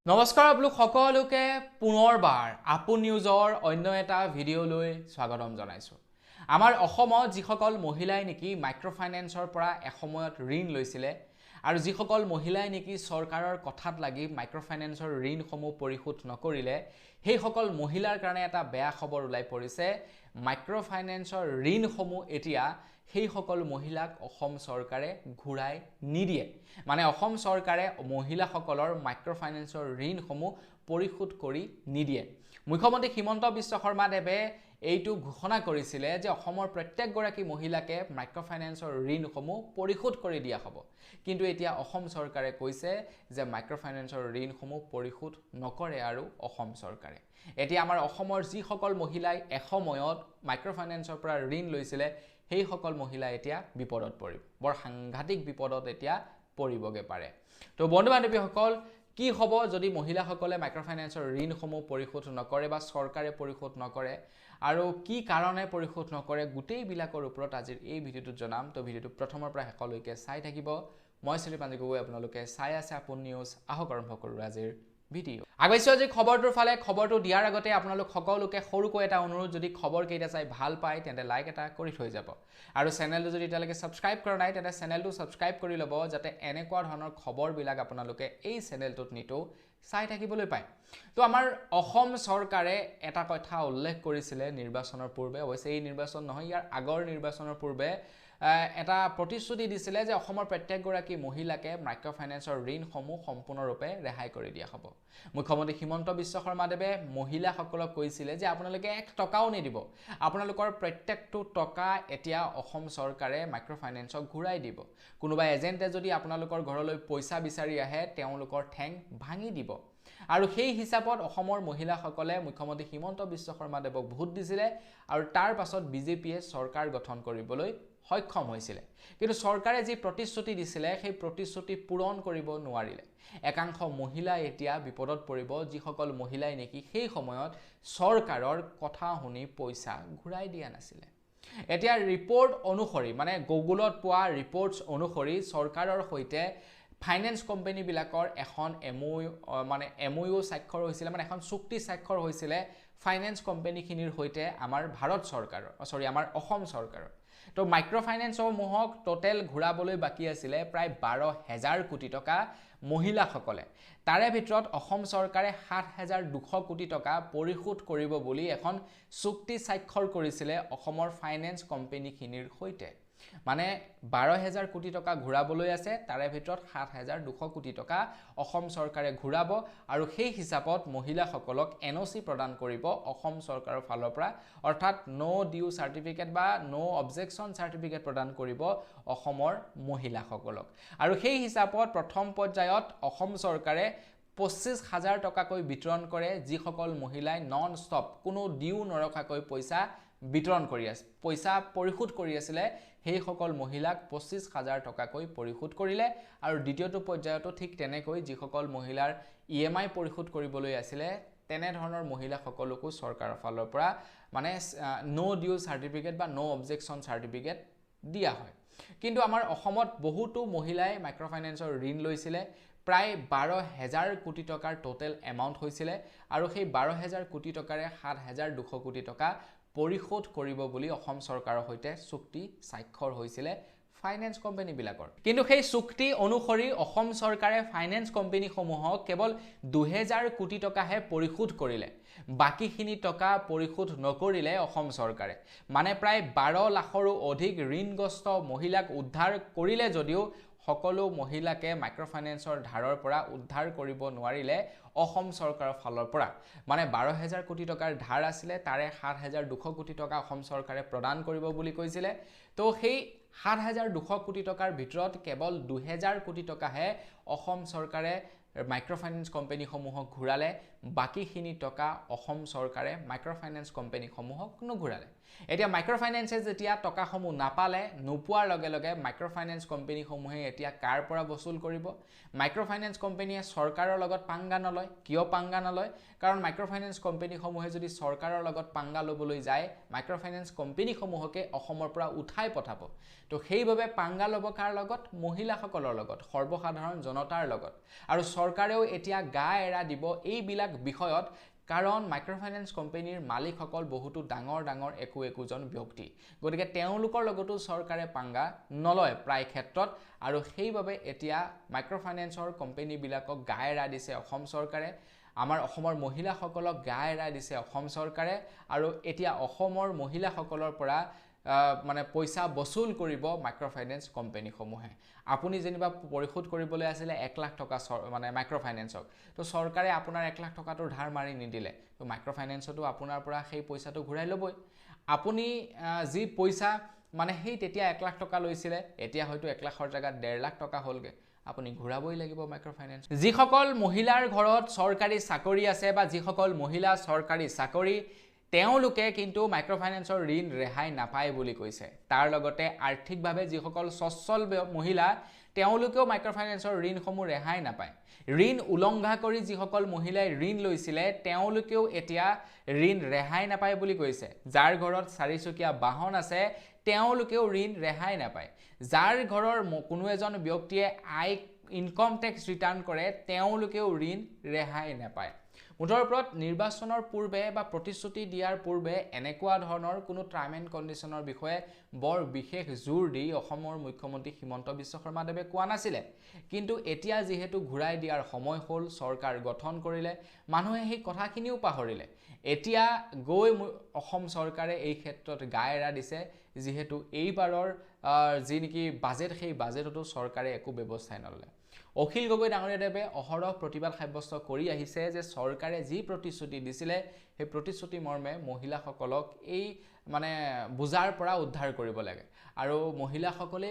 নমস্কাৰ আপোনালোক সকলোকে পুনৰবাৰ আপোন নিউজৰ অন্য এটা ভিডিঅ'লৈ স্বাগতম জনাইছো। আমাৰ অসমত যিসকল মহিলাই নেকি মাইক্ৰ ফাইনেন্সৰ পৰা এসময়ত ঋণ লৈছিলে আৰু যিসকল মহিলাই নেকি চৰকাৰৰ কথাত লাগি মাইক্ৰ ফাইনেন্সৰ ঋণসমূহ পৰিশোধ নকৰিলে সেই সকল মহিলাৰ কাৰণে এটা বেয়া খবৰ ওলাই পৰিছে। মাইক্ৰ ফাইনেন্সৰ ঋণসমূহ এতিয়া সেই সকল মহিলাক অসম চৰকাৰে ঘূৰাই নিদিয়ে। মানে অসম চৰকাৰে মহিলাসকলৰ মাইক্ৰ ফাইনেন্সৰ ঋণসমূহ পৰিশোধ কৰি নিদিয়ে। মুখ্যমন্ত্ৰী হিমন্ত বিশ্ব শৰ্মা দেৱে এইটো ঘোষণা কৰিছিলে যে অসমৰ প্ৰত্যেকগৰাকী মহিলাকে মাইক্ৰ ফাইনেন্সৰ ঋণসমূহ পৰিশোধ কৰি দিয়া হ'ব। কিন্তু এতিয়া অসম চৰকাৰে কৈছে যে মাইক্ৰ ফাইনেন্সৰ ঋণসমূহ পৰিশোধ নকৰে আৰু অসম চৰকাৰে। এতিয়া আমাৰ অসমৰ যিসকল মহিলাই এসময়ত মাইক্ৰ ফাইনেন্সৰ পৰা ঋণ লৈছিলে সেই সকল মহিলা এতিয়া বিপদত পৰিব। বৰ সাংঘাতিক বিপদত এতিয়া পৰিবগে পাৰে। তো বন্ধু বান্ধৱীসকল, কি হ'ব যদি মহিলাসকলে মাইক্ৰ ফাইনেন্সৰ ঋণসমূহ পৰিশোধ নকৰে বা চৰকাৰে পৰিশোধ নকৰে আৰু কি কাৰণে পৰিশোধ নকৰে, গোটেইবিলাকৰ ওপৰত আজিৰ এই ভিডিঅ'টোত জনাম। তো ভিডিঅ'টো প্ৰথমৰ পৰা শেষলৈকে চাই থাকিব। মই শ্ৰীপাঞ্জি গগৈ, আপোনালোকে চাই আছে আপোন নিউজ। আহক আৰম্ভ কৰোঁ আজিৰ ভিডিঅ'। আগবাইছোঁ আজি খবৰটোৰ ফালে। খবৰটো দিয়াৰ আগতে আপোনালোক সকলোকে সৰুকৈ এটা অনুৰোধ, যদি খবৰকেইটা চাই ভাল পায় তেন্তে লাইক এটা কৰি থৈ যাব আৰু চেনেলটো যদি এতিয়ালৈকে ছাবস্ক্ৰাইব কৰা নাই তেন্তে চেনেলটো ছাবস্ক্ৰাইব কৰি ল'ব, যাতে এনেকুৱা ধৰণৰ খবৰবিলাক আপোনালোকে এই চেনেলটোত নিতৌ চাই থাকিবলৈ পায়। তো আমাৰ অসম চৰকাৰে এটা কথা উল্লেখ কৰিছিলে নিৰ্বাচনৰ পূৰ্বে, অৱশ্যে এই নিৰ্বাচন নহয়, ইয়াৰ আগৰ নিৰ্বাচনৰ পূৰ্বে এটা প্ৰতিশ্ৰুতি দিছিলে যে অসমৰ প্ৰত্যেকগৰাকী মহিলাকে মাইক্ৰ ফাইনেন্সৰ ঋণসমূহ সম্পূৰ্ণৰূপে ৰেহাই কৰি দিয়া হ'ব। মুখ্যমন্ত্ৰী হিমন্ত বিশ্ব শৰ্মাদেৱে মহিলাসকলক কৈছিলে যে আপোনালোকে 1 টকাও নিদিব, আপোনালোকৰ প্ৰত্যেকটো টকা এতিয়া অসম চৰকাৰে মাইক্ৰ ফাইনেন্সক ঘূৰাই দিব। কোনোবা এজেণ্টে যদি আপোনালোকৰ ঘৰলৈ পইচা বিচাৰি আহে তেওঁলোকৰ ঠেং ভাঙি দিব। আৰু সেই হিচাপত অসমৰ মহিলাসকলে মুখ্যমন্ত্ৰী হিমন্ত বিশ্ব শৰ্মাদেৱক ভোট দিছিলে আৰু তাৰ পাছত বিজেপিয়ে চৰকাৰ গঠন কৰিবলৈ সক্ষম হৈছিলে। কিন্তু চৰকাৰে যি প্ৰতিশ্ৰুতি দিছিলে সেই প্ৰতিশ্ৰুতি পূৰণ কৰিব নোৱাৰিলে। একাংশ মহিলা এতিয়া বিপদত পৰিব, যিসকল মহিলাই নেকি সেই সময়ত চৰকাৰৰ কথা শুনি পইচা ঘূৰাই দিয়া নাছিলে। এতিয়া ৰিপৰ্ট অনুসৰি, মানে গুগলত পোৱা ৰিপৰ্টছ অনুসৰি চৰকাৰৰ সৈতে ফাইনেন্স কোম্পানীবিলাকৰ এখন MOU স্বাক্ষৰ হৈছিলে, মানে এখন চুক্তি স্বাক্ষৰ হৈছিলে ফাইনেন্স কোম্পানীখিনিৰ সৈতে আমাৰ আমাৰ অসম চৰকাৰৰ। তো মাইক্ৰ ফাইনেন্সসমূহক টোটেল ঘূৰাবলৈ বাকী আছিলে প্ৰায় 12,000 কোটি টকা মহিলাসকলে। তাৰে ভিতৰত অসম চৰকাৰে 7,200 কোটি টকা পৰিশোধ কৰিব বুলি এখন চুক্তি স্বাক্ষৰ কৰিছিলে অসমৰ ফাইনেন্স কোম্পানীখিনিৰ সৈতে। মানে 12,000 কোটি টকা ঘূৰাবলৈ আছে, তাৰে ভিতৰত 7,200 কোটি টকা অসম চৰকাৰে ঘূৰাব আৰু সেই হিচাপত মহিলাসকলক NOC প্ৰদান কৰিব অসম চৰকাৰৰ ফালৰ পৰা, অৰ্থাৎ নো ডিউ চাৰ্টিফিকেট বা নো অবজেকশ্যন চাৰ্টিফিকেট প্ৰদান কৰিব অসমৰ মহিলাসকলক। আৰু সেই হিচাপত প্ৰথম পৰ্যায়ত অসম চৰকাৰে 25,000 টকাকৈ বিতৰণ কৰে, যিসকল মহিলাই নন ষ্টপ কোনো ডিউ নৰখাকৈ পইচা বিতৰণ কৰি আছে, পইচা পৰিশোধ কৰি আছিলে, সেই সকল মহিলাক 25,000 টকাকৈ পৰিশোধ কৰিলে। আৰু দ্বিতীয়টো পৰ্যায়তো ঠিক তেনেকৈ যিসকল মহিলাৰ EMI পৰিশোধ কৰিবলৈ আছিলে তেনেধৰণৰ মহিলাসকলকো চৰকাৰৰ ফালৰ পৰা মানে নো ডিউ চাৰ্টিফিকেট বা নো অবজেকশ্যন চাৰ্টিফিকেট দিয়া হয়। কিন্তু আমাৰ অসমত বহুতো মহিলাই মাইক্ৰ ফাইনেন্সৰ ঋণ লৈছিলে, প্ৰায় 12,000 কোটি টকাৰ টোটেল এমাউণ্ট হৈছিলে আৰু সেই 12,000 কোটি টকাৰে 7,200 কোটি টকা পৰিশোধ কৰিব বুলি অসম চৰকাৰৰ সৈতে চুক্তি স্বাক্ষৰ হৈছিলে ফাইনেন্স কোম্পানীবিলাকৰ। কিন্তু সেই চুক্তি অনুসৰি অসম চৰকাৰে ফাইনেন্স কোম্পানীসমূহক কেৱল 2,000 কোটি টকাহে পৰিশোধ কৰিলে, বাকীখিনি টকা পৰিশোধ নকৰিলে অসম চৰকাৰে। মানে প্ৰায় 12 লাখৰো অধিক ঋণগ্ৰস্ত মহিলাক উদ্ধাৰ কৰিলে যদিও সকলো মহিলাকে মাইক্ৰ ফাইনেন্সৰ ধাৰৰ পৰা উদ্ধাৰ কৰিব নোৱাৰিলে অসম চৰকাৰৰ ফালৰ পৰা। মানে 12,000 কোটি টকাৰ ধাৰ আছিলে, তাৰে 7,200 কোটি টকা অসম চৰকাৰে প্ৰদান কৰিব বুলি কৈছিলে। তো সেই 7,200 কোটি টকাৰ ভিতৰত কেৱল 2,000 কোটি টকাহে অসম চৰকাৰে মাইক্ৰ ফাইনেন্স কোম্পানীসমূহক ঘূৰালে, বাকীখিনি টকা অসম চৰকাৰে মাইক্ৰ ফাইনেন্স কোম্পানীসমূহক নুঘূৰালে। এতিয়া মাইক্ৰ ফাইনেন্সে যেতিয়া টকাসমূহ নাপালে, নোপোৱাৰ লগে লগে মাইক্ৰ ফাইনেন্স কোম্পানীসমূহে এতিয়া কাৰ পৰা বসুল কৰিব? মাইক্ৰ ফাইনেন্স কোম্পানীয়ে চৰকাৰৰ লগত পাংগা নলয়। কিয় পাংগা নলয়? কাৰণ মাইক্ৰ ফাইনেন্স কোম্পানীসমূহে যদি চৰকাৰৰ লগত পাংগা ল'বলৈ যায়, মাইক্ৰ ফাইনেন্স কোম্পানীসমূহকে অসমৰ পৰা উঠাই পঠাব। তো সেইভাবে পাংগা ল'ব কাৰ লগত? মহিলাসকলৰ লগত, সৰ্বসাধাৰণ জনতাৰ লগত। আৰু চৰকাৰেও এতিয়া গা এৰা দিব এইবিলাক বিষয়ত কাৰণ মাইক্ৰ'ফাইনেন্স কোম্পানীৰ মালিকসকল বহুতো ডাঙৰ একোজন ব্যক্তি গতিকে তেওঁলোকৰ লগতো চৰকাৰে পাংগা নলয় প্ৰায় ক্ষেত্ৰত আৰু সেইবাবে এতিয়া মাইক্ৰ'ফাইনেন্সৰ কোম্পানীবিলাকক গা এৰা দিছে অসম চৰকাৰে আমাৰ অসমৰ মহিলাসকলক গা এৰা দিছে অসম চৰকাৰে আৰু এতিয়া অসমৰ মহিলাসকলৰ পৰা মানে পইচা বসুল কৰিব মাইক্ৰ'ফাইনেন্স কোম্পানীসমূহে আপুনি যেনিবা পৰিশোধ কৰিবলৈ আছিল 1 লাখ টকা মানে মাইক্ৰ'ফাইনেন্সক তো চৰকাৰে আপোনাৰ 1 লাখ টকাটো ধাৰ মাৰি নিদিলে তো মাইক্ৰ'ফাইনেন্সটো আপোনাৰ পৰা সেই পইচাটো ঘূৰাই ল'বই আপুনি যি পইচা মানে সেই তেতিয়া 1 লাখ টকা লৈছিলে এতিয়া হয়তো 1 লাখৰ জায়গাত 1.5 লাখ টকা হ'লগে আপুনি ঘূৰাবই লাগিব মাইক্ৰ'ফাইনেন্স যিসকল মহিলাৰ ঘৰত চৰকাৰী চাকৰি আছে বা যিসকল মহিলা চৰকাৰী চাকৰি তেওঁলোকে কিন্তু মাইক্ৰ'ফাইনেন্সৰ ঋণ ৰেহাই নাপায় বুলি কৈছে তাৰ লগতে আৰ্থিকভাৱে যিসকল সচ্ছল মহিলা তেওঁলোকেও মাইক্ৰ'ফাইনেন্সৰ ঋণসমূহ ৰেহাই নাপায় ঋণ উলংঘা কৰি যিসকল মহিলাই ঋণ লৈছিলে তেওঁলোকেও এতিয়া ঋণ ৰেহাই নাপায় বুলি কৈছে যাৰ ঘৰত চাৰিচকীয়া বাহন আছে তেওঁলোকেও ঋণ ৰেহাই নাপায় যাৰ ঘৰৰ কোনো এজন ব্যক্তিয়ে আয় ইনকম টেক্স ৰিটাৰ্ণ কৰে তেওঁলোকেও ঋণ ৰেহাই নাপায় মুঠৰ ওপৰত নিৰ্বাচনৰ পূৰ্বে বা প্ৰতিশ্ৰুতি দিয়াৰ পূৰ্বে এনেকুৱা ধৰণৰ কোনো টাৰ্ম এণ্ড কণ্ডিশ্যনৰ বিষয়ে বৰ বিশেষ জোৰ দি অসমৰ মুখ্যমন্ত্ৰী হিমন্ত বিশ্ব শৰ্মাদেৱে কোৱা নাছিলে কিন্তু এতিয়া যিহেতু ঘূৰাই দিয়াৰ সময় হ'ল চৰকাৰ গঠন কৰিলে মানুহে সেই কথাখিনিও পাহৰিলে এতিয়া গৈ অসম চৰকাৰে এই ক্ষেত্ৰত গা এৰা দিছে যিহেতু এইবাৰৰ যি নেকি বাজেট সেই বাজেটতো চৰকাৰে একো ব্যৱস্থাই নললে অখিল গগৈ ডাঙৰীয়াদেৱে অহৰহ প্ৰতিবাদ সাব্যস্ত কৰি আহিছে যে চৰকাৰে যি প্ৰতিশ্ৰুতি দিছিলে সেই প্ৰতিশ্ৰুতি মৰ্মে মহিলাসকলক এই মানে বুজাৰ পৰা উদ্ধাৰ কৰিব লাগে আৰু মহিলাসকলে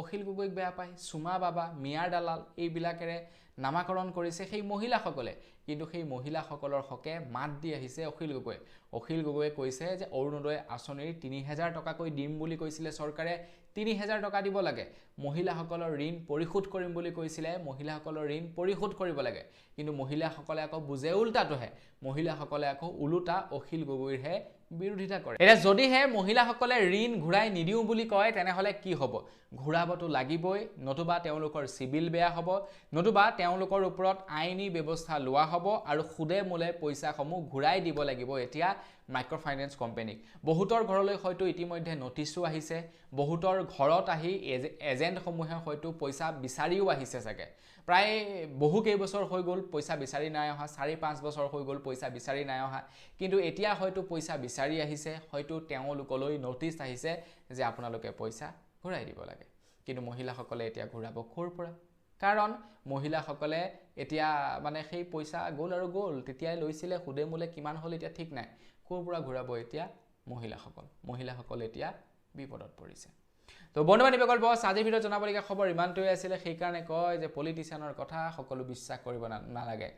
অখিল গগৈক বেয়া পায় সুমা বাবা মিয়াৰ দালাল এইবিলাকেৰে নামাকৰণ কৰিছে সেই মহিলাসকলে কিন্তু সেই মহিলাসকলৰ হকে মাত দি আহিছে অখিল গগৈয়ে কৈছে যে অৰুণোদয় আঁচনিৰ 3000 টকাকৈ দিম বুলি কৈছিলে চৰকাৰে 3000 টকা দিব লাগে মহিলাসকলৰ ঋণ পৰিশোধ কৰিম বুলি কৈছিলে মহিলাসকলৰ ঋণ পৰিশোধ কৰিব লাগে কিন্তু মহিলাসকলে আকৌ বুজে উল্টাটোহে মহিলাসকলে আকৌ উলুটা অখিল গগৈৰহে বিৰোধিতা কৰে এটা যদিহে মহিলাসকলে ঋণ ঘূৰাই নিদিও বুলি কয় তেনেহলে কি হ'ব ঘূৰাবটো লাগিবই নতুবা তেওঁলোকৰ সিবিল বেয়া হ'ব নতুবা তেওঁলোকৰ ওপৰত আইনী ব্যৱস্থা লোৱা হ'ব আৰু খুদে মূলে পইচাসমূহ ঘূৰাই দিব লাগিব এতিয়া মাইক্ৰ'ফাইনেন্স কোম্পানীক বহুতৰ ঘৰলৈ হয়তো ইতিমধ্যে নটিচো আহিছে বহুতৰ ঘৰত আহি এজেণ্টসমূহে হয়তো পইচা বিচাৰিও আহিছে চাগে প্ৰায় বহু কেইবছৰ হৈ গ'ল পইচা বিচাৰি নাই অহা 4-5 বছৰ হৈ গ'ল পইচা বিচাৰি নাই অহা কিন্তু এতিয়া হয়তো পইচা বিচাৰি আহিছে হয়তো তেওঁলোকলৈ নটিচ আহিছে যে আপোনালোকে পইচা ঘূৰাই দিব লাগে কিন্তু মহিলাসকলে এতিয়া ঘূৰাব ক'ৰ পৰা কাৰণ মহিলাসকলে এতিয়া মানে সেই পইচা গ'ল আৰু গ'ল তেতিয়াই লৈছিলে খুদে মূলে কিমান হ'ল এতিয়া ঠিক নাই ক'ৰ পৰা ঘূৰাব এতিয়া মহিলাসকল এতিয়া বিপদত পৰিছে তো বন্ধুবান্ধী বিকল্প আজি ভিডিঅ' জনাবলগীয়া খবৰ ইমানটোৱে আছিলে সেইকাৰণে কয় যে পলিটিচিয়ানৰ কথা সকলো বিশ্বাস কৰিব নালাগে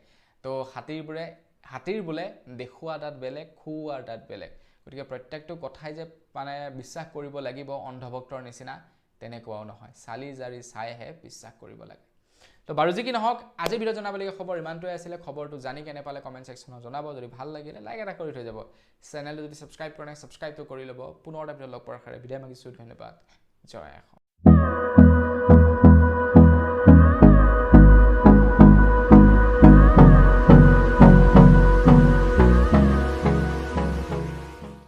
তো হাতীৰ বোলে দেখুৱা দাঁত বেলেগ খুওৱাৰ দাঁত বেলেগ গতিকে প্ৰত্যেকটো কথাই যে মানে বিশ্বাস কৰিব লাগিব অন্ধভক্তৰ নিচিনা তেনেকুৱাও নহয় চালি জাৰি চাইহে বিশ্বাস কৰিব লাগে তো বাৰু যি কি নহওক আজি ভিডিঅ' জনাবলগীয়া খবৰ ইমানটোৱে আছিলে খবৰটো জানি কেনে পালে কমেণ্ট ছেকশ্যনত জনাব যদি ভাল লাগিলে লাইক এটা কৰি থৈ যাব চেনেলটো যদি ছাবস্ক্ৰাইব কৰা নাই ছাবস্ক্ৰাইবটো কৰি ল'ব পুনৰ এটা ভিডিঅ' লগ পোৱাৰ আশাৰে বিদায় মাগিছোঁ ধন্যবাদ জয় অসম